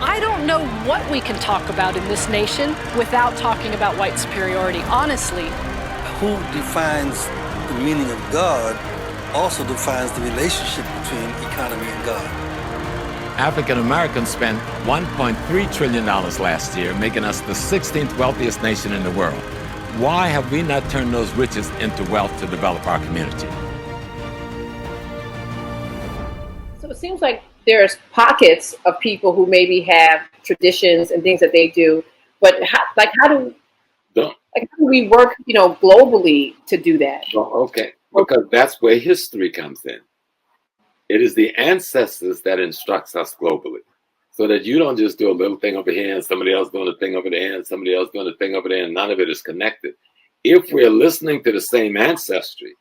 I don't know what we can talk about in this nation without talking about white superiority, honestly. Who defines the meaning of God also defines the relationship between economy and God. African Americans spent $1.3 trillion last year, making us the 16th wealthiest nation in the world. Why have we not turned those riches into wealth to develop our community? So it seems like there's pockets of people who maybe have traditions and things that they do, but how do we work, globally to do that? Well, okay, because that's where history comes in. It is the ancestors that instructs us globally, so that you don't just do a little thing over here and somebody else doing a thing over there and somebody else doing a thing over there, and none of it is connected. If we're listening to the same ancestry,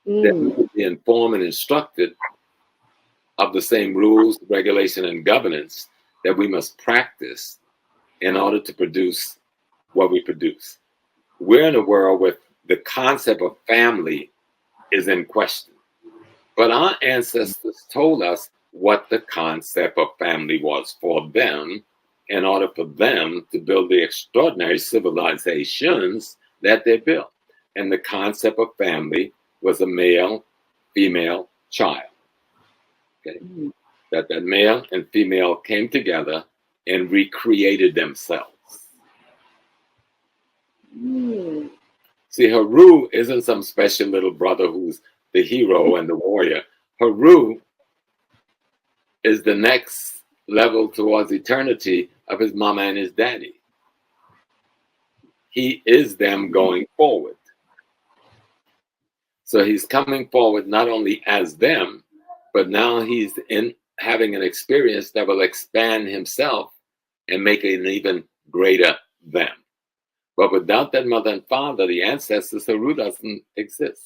then we will be informed and instructed of the same rules, regulation, and governance that we must practice in order to produce what we produce. We're in a world where the concept of family is in question. But our ancestors told us what the concept of family was for them in order for them to build the extraordinary civilizations that they built. And the concept of family was a male, female child. Okay? That male and female came together and recreated themselves. See, Haru isn't some special little brother who's the hero and the warrior. Haru is the next level towards eternity of his mama and his daddy. He is them going forward. So he's coming forward not only as them, but now he's in having an experience that will expand himself and make it an even greater them. But without that mother and father, the ancestors, Haru doesn't exist.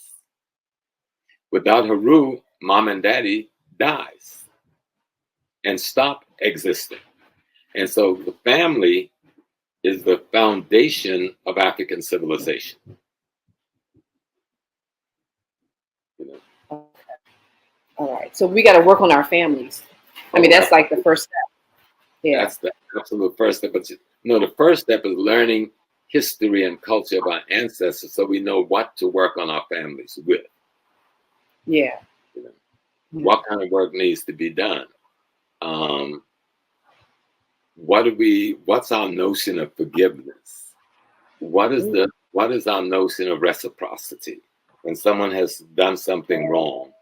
Without Haru, mom and daddy dies and stop existing. And so the family is the foundation of African civilization. Okay. All right. So we got to work on our families. I mean, that's like the first step. Yeah. That's the absolute first step. But the first step is learning history and culture of our ancestors so we know what to work on our families with. Yeah. What kind of work needs to be done? What's our notion of forgiveness? What is our notion of reciprocity? When someone has done something wrong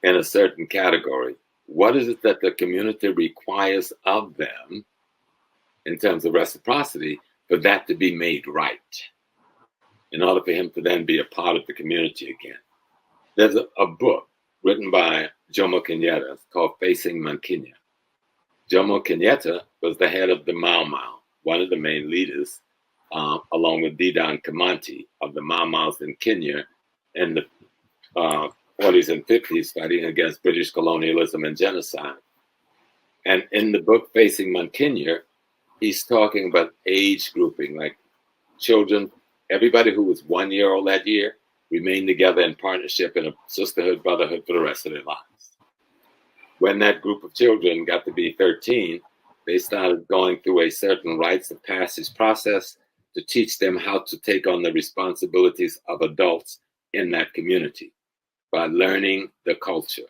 in a certain category, what is it that the community requires of them in terms of reciprocity for that to be made right in order for him to then be a part of the community again? There's a book written by Jomo Kenyatta called Facing Mankinya. Jomo Kenyatta was the head of the Mau Mau, one of the main leaders, along with Dedan Kimanthi of the Mau Maus in Kenya in the 40s and 50s, fighting against British colonialism and genocide. And in the book Facing Mankinya, he's talking about age grouping, like children, everybody who was 1 year old that year remained together in partnership in a sisterhood, brotherhood for the rest of their lives. When that group of children got to be 13, they started going through a certain rites of passage process to teach them how to take on the responsibilities of adults in that community by learning the culture,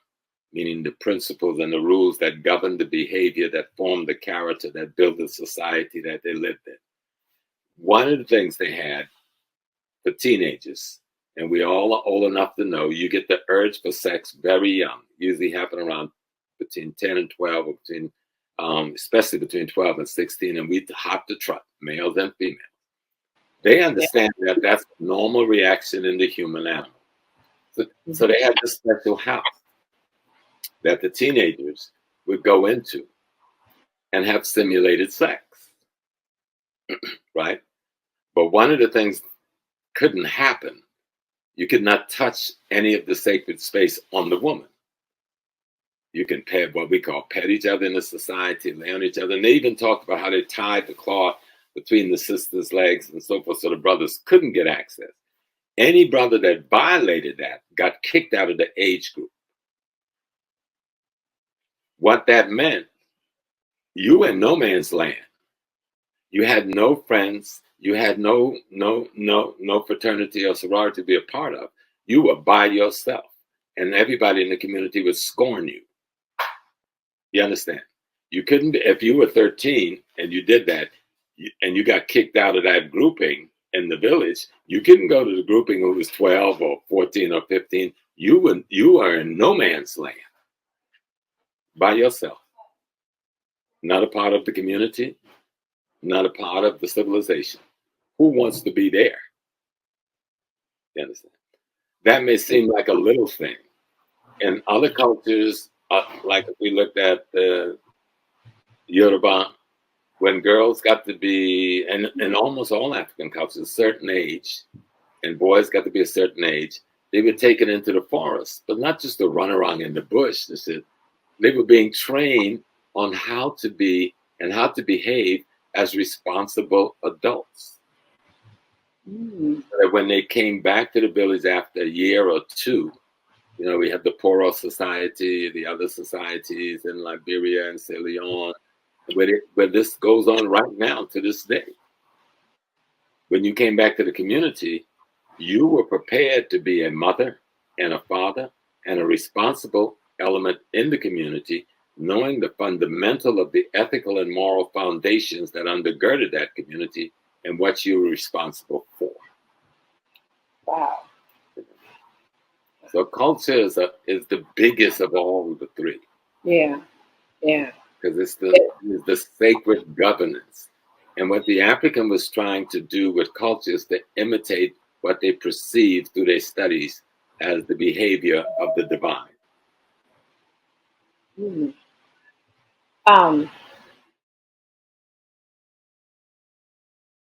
meaning the principles and the rules that govern the behavior, that form the character, that build the society that they lived in. One of the things they had for teenagers, and we all are old enough to know, you get the urge for sex very young, usually happen around between 10 and 12, or between, especially between 12 and 16, and we hop the trot, males and females. They understand that that's a normal reaction in the human animal. So they had this special house that the teenagers would go into and have simulated sex, right? But one of the things couldn't happen. You could not touch any of the sacred space on the woman. You can pet what we call pet each other in the society, lay on each other. And they even talked about how they tied the cloth between the sister's legs and so forth, so the brothers couldn't get access. Any brother that violated that got kicked out of the age group. What that meant you were in no man's land. You had no friends. You had no fraternity or sorority to be a part of. You were by yourself, and everybody in the community would scorn you. You understand? You couldn't be, if you were 13 and you did that, and you got kicked out of that grouping in the village, you couldn't go to the grouping who was 12 or 14 or 15. You were in no man's land, by yourself. Not a part of the community, not a part of the civilization. Who wants to be there? You understand? That may seem like a little thing. In other cultures, like if we looked at the Yoruba, when girls got to be, and in almost all African cultures, a certain age, and boys got to be a certain age, they were taken into the forest, but not just to run around in the bush. They were being trained on how to be and how to behave as responsible adults. So that when they came back to the village after a year or two, you know, we have the Poro Society, the other societies in Liberia and Sierra Leone, where this goes on right now to this day. When you came back to the community, you were prepared to be a mother and a father and a responsible element in the community, knowing the fundamental of the ethical and moral foundations that undergirded that community and what you were responsible for. Wow. So culture is the biggest of all the three. Yeah. Yeah. Because it's the sacred governance. And what the African was trying to do with culture is to imitate what they perceive through their studies as the behavior of the divine.